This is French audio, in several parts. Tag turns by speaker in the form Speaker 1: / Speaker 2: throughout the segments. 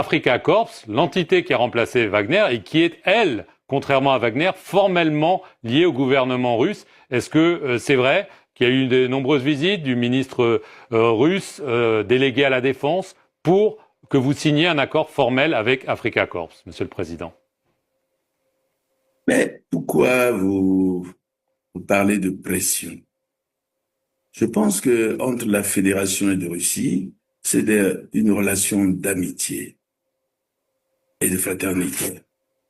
Speaker 1: Africa Corps, l'entité qui a remplacé Wagner et qui est, elle, contrairement à Wagner, formellement liée au gouvernement russe. Est-ce que c'est vrai qu'il y a eu de nombreuses visites du ministre russe délégué à la défense pour que vous signiez un accord formel avec Africa Corps, Monsieur le Président?
Speaker 2: Mais pourquoi vous parlez de pression? Je pense que entre la Fédération et la Russie, c'est une relation d'amitié et de fraternité.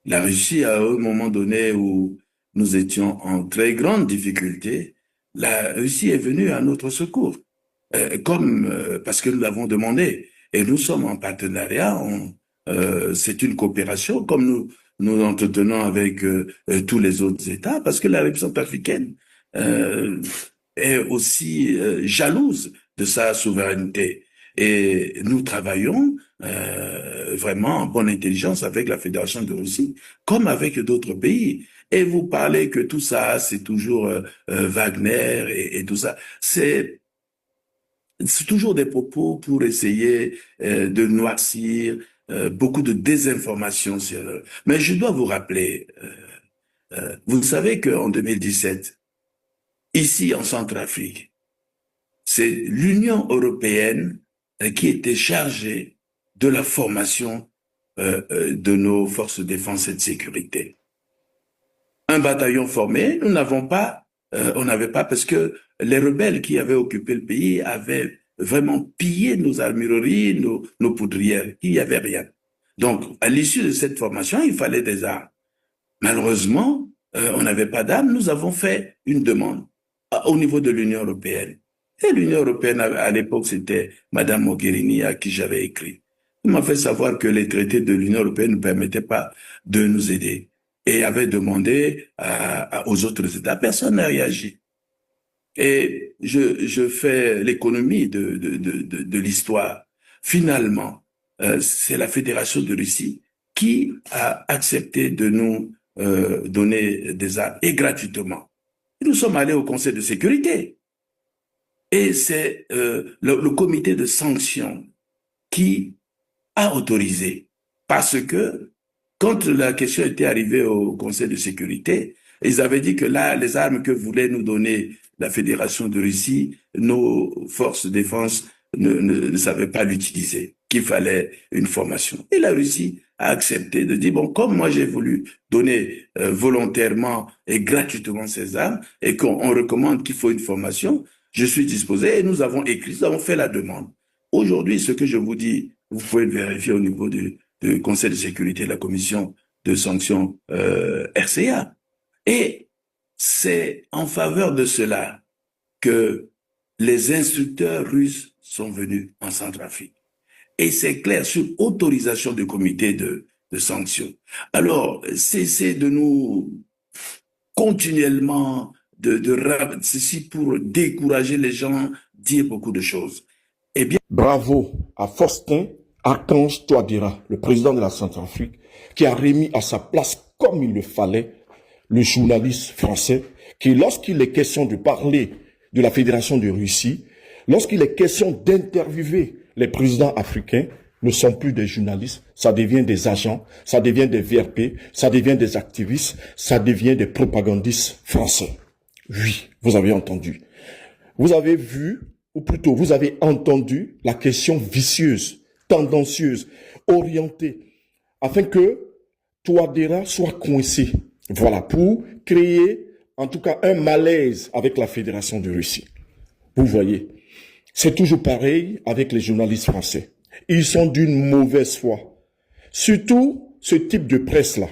Speaker 2: La Russie, à un moment donné où nous étions en très grande difficulté, la Russie est venue à notre secours, parce que nous l'avons demandé. Et nous sommes en partenariat, c'est une coopération comme nous entretenons avec tous les autres États, parce que la République centrafricaine est aussi jalouse de sa souveraineté. Et nous travaillons vraiment en bonne intelligence avec la Fédération de Russie, comme avec d'autres pays. Et vous parlez que tout ça, c'est toujours Wagner et tout ça. C'est toujours des propos pour essayer de noircir, beaucoup de désinformation. Mais je dois vous rappeler, vous savez qu'en 2017, ici en Centrafrique, c'est l'Union européenne qui était chargée de la formation de nos forces de défense et de sécurité. Un bataillon formé, nous n'avons pas, on n'avait pas, parce que les rebelles qui avaient occupé le pays avaient vraiment pillé nos armureries, nos poudrières. Il n'y avait rien. Donc, à l'issue de cette formation, il fallait des armes. Malheureusement, on n'avait pas d'armes. Nous avons fait une demande au niveau de l'Union européenne. Et l'Union européenne, à l'époque, c'était Madame Mogherini à qui j'avais écrit. Elle m'a fait savoir que les traités de l'Union européenne ne permettaient pas de nous aider. Et avait demandé aux autres États. Personne n'a réagi. Et je fais l'économie de l'histoire. Finalement, c'est la Fédération de Russie qui a accepté de nous donner des armes, et gratuitement. Et nous sommes allés au Conseil de sécurité. Et c'est le comité de sanctions qui a autorisé. Parce que quand la question était arrivée au Conseil de sécurité, ils avaient dit que là, les armes que voulait nous donner la Fédération de Russie, nos forces de défense ne savaient pas l'utiliser, qu'il fallait une formation. Et la Russie a accepté de dire, bon, comme moi j'ai voulu donner volontairement et gratuitement ces armes, et qu'on recommande qu'il faut une formation, je suis disposé, et nous avons écrit, nous avons fait la demande. Aujourd'hui, ce que je vous dis, vous pouvez le vérifier au niveau du Conseil de sécurité, de la commission de sanctions RCA. Et c'est en faveur de cela que les instructeurs russes sont venus en Centrafrique. Et c'est clair, sur autorisation du comité de sanctions. Alors, cessez de nous continuellement, ceci pour décourager les gens, dire beaucoup de choses. Eh bien,
Speaker 3: bravo à Faustin Archange Touadéra, le président de la Centrafrique, qui a remis à sa place, comme il le fallait, le journaliste français, qui, lorsqu'il est question de parler de la Fédération de Russie, lorsqu'il est question d'interviewer les présidents africains, ne sont plus des journalistes, ça devient des agents, ça devient des VRP, ça devient des activistes, ça devient des propagandistes français. Oui, vous avez entendu. Vous avez vu, ou plutôt vous avez entendu la question vicieuse, tendancieuse, orientée, afin que Touadéra soit coincé. Voilà, pour créer en tout cas un malaise avec la Fédération de Russie. Vous voyez, c'est toujours pareil avec les journalistes français. Ils sont d'une mauvaise foi. Surtout ce type de presse-là,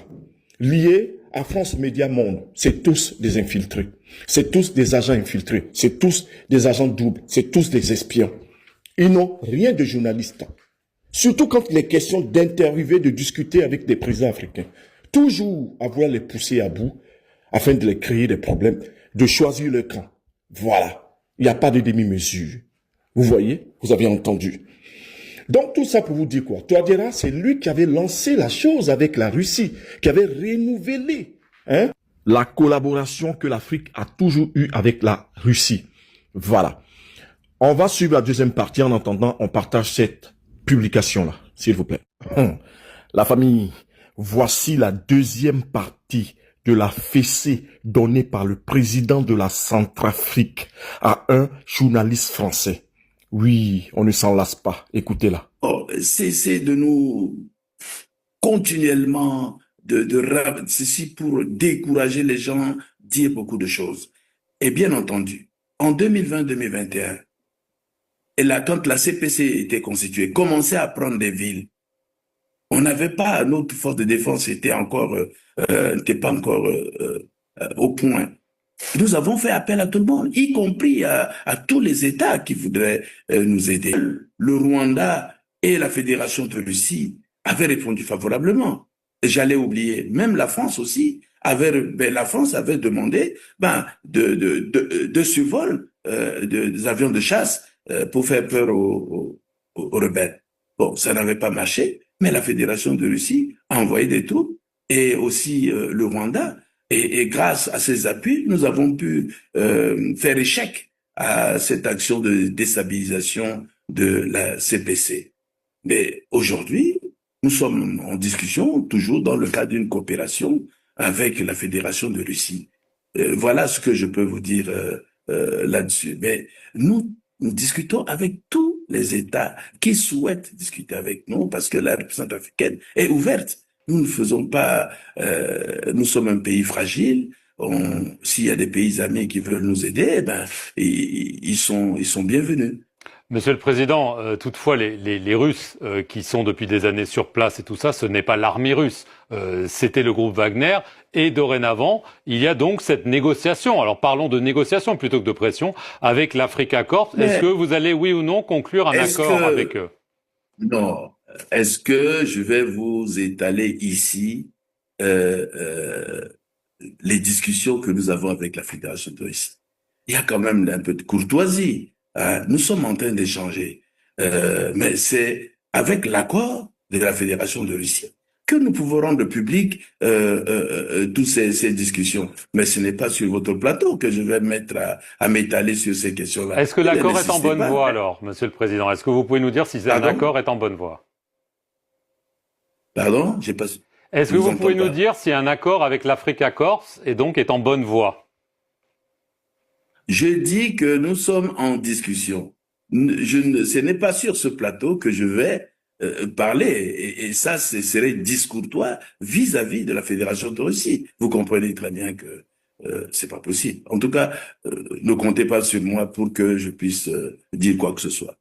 Speaker 3: lié à France Média Monde, c'est tous des infiltrés. C'est tous des agents infiltrés. C'est tous des agents doubles. C'est tous des espions. Ils n'ont rien de journaliste. Surtout quand il est question d'interviewer, de discuter avec des présidents africains. Toujours avoir les pousser à bout afin de les créer des problèmes, de choisir le camp. Voilà. Il n'y a pas de demi-mesure. Vous voyez? Vous avez entendu. Donc tout ça pour vous dire quoi? Touadéra, c'est lui qui avait lancé la chose avec la Russie, qui avait renouvelé la collaboration que l'Afrique a toujours eue avec la Russie. Voilà. On va suivre la deuxième partie. En attendant, on partage cette publication-là, s'il vous plaît. La famille, voici la deuxième partie de la fessée donnée par le président de la Centrafrique à un journaliste français. Oui, on ne s'en lasse pas. Écoutez-la.
Speaker 2: Oh, cessez de nous continuellement ceci pour décourager les gens, dire beaucoup de choses. Et bien entendu, en 2020-2021, et là, quand la CPC était constituée, commençait à prendre des villes. On n'avait pas, notre force de défense n'était pas encore au point. Nous avons fait appel à tout le monde, y compris à tous les États qui voudraient nous aider. Le Rwanda et la Fédération de Russie avaient répondu favorablement. Et j'allais oublier, même la France aussi la France avait demandé de survol des avions de chasse pour faire peur aux rebelles. Bon, ça n'avait pas marché, mais la Fédération de Russie a envoyé des troupes et aussi le Rwanda. Et grâce à ces appuis, nous avons pu faire échec à cette action de déstabilisation de la CPC. Mais aujourd'hui, nous sommes en discussion, toujours dans le cadre d'une coopération avec la Fédération de Russie. Voilà ce que je peux vous dire là-dessus. Mais nous discutons avec tous les États qui souhaitent discuter avec nous parce que la République centrafricaine est ouverte. Nous ne faisons pas, nous sommes un pays fragile. S'il y a des pays amis qui veulent nous aider, ils sont bienvenus.
Speaker 1: Monsieur le Président, toutefois, les Russes qui sont depuis des années sur place et tout ça, ce n'est pas l'armée russe. C'était le groupe Wagner. Et dorénavant, il y a donc cette négociation. Alors parlons de négociation plutôt que de pression avec l'Africa Corps. Est-ce que vous allez, oui ou non, conclure un accord avec eux?
Speaker 2: Non. Est-ce que je vais vous étaler ici les discussions que nous avons avec la Fédération de Russie? Il y a quand même un peu de courtoisie. Hein. Nous sommes en train d'échanger. Mais c'est avec l'accord de la Fédération de Russie que nous pouvons rendre public toutes ces discussions. Mais ce n'est pas sur votre plateau que je vais mettre à m'étaler sur ces questions-là.
Speaker 1: Est-ce que l'accord est en bonne voie alors, Monsieur le Président? Est-ce que vous pouvez nous dire si un accord est en bonne voie?
Speaker 2: Pardon? J'ai pas...
Speaker 1: Est-ce que vous pouvez nous dire si un accord avec l'Africa Corps est en bonne voie?
Speaker 2: Je dis que nous sommes en discussion. Ce n'est pas sur ce plateau que je vais parler. Et ça, ce serait discourtois vis-à-vis de la Fédération de Russie. Vous comprenez très bien que c'est pas possible. En tout cas, ne comptez pas sur moi pour que je puisse dire quoi que ce soit.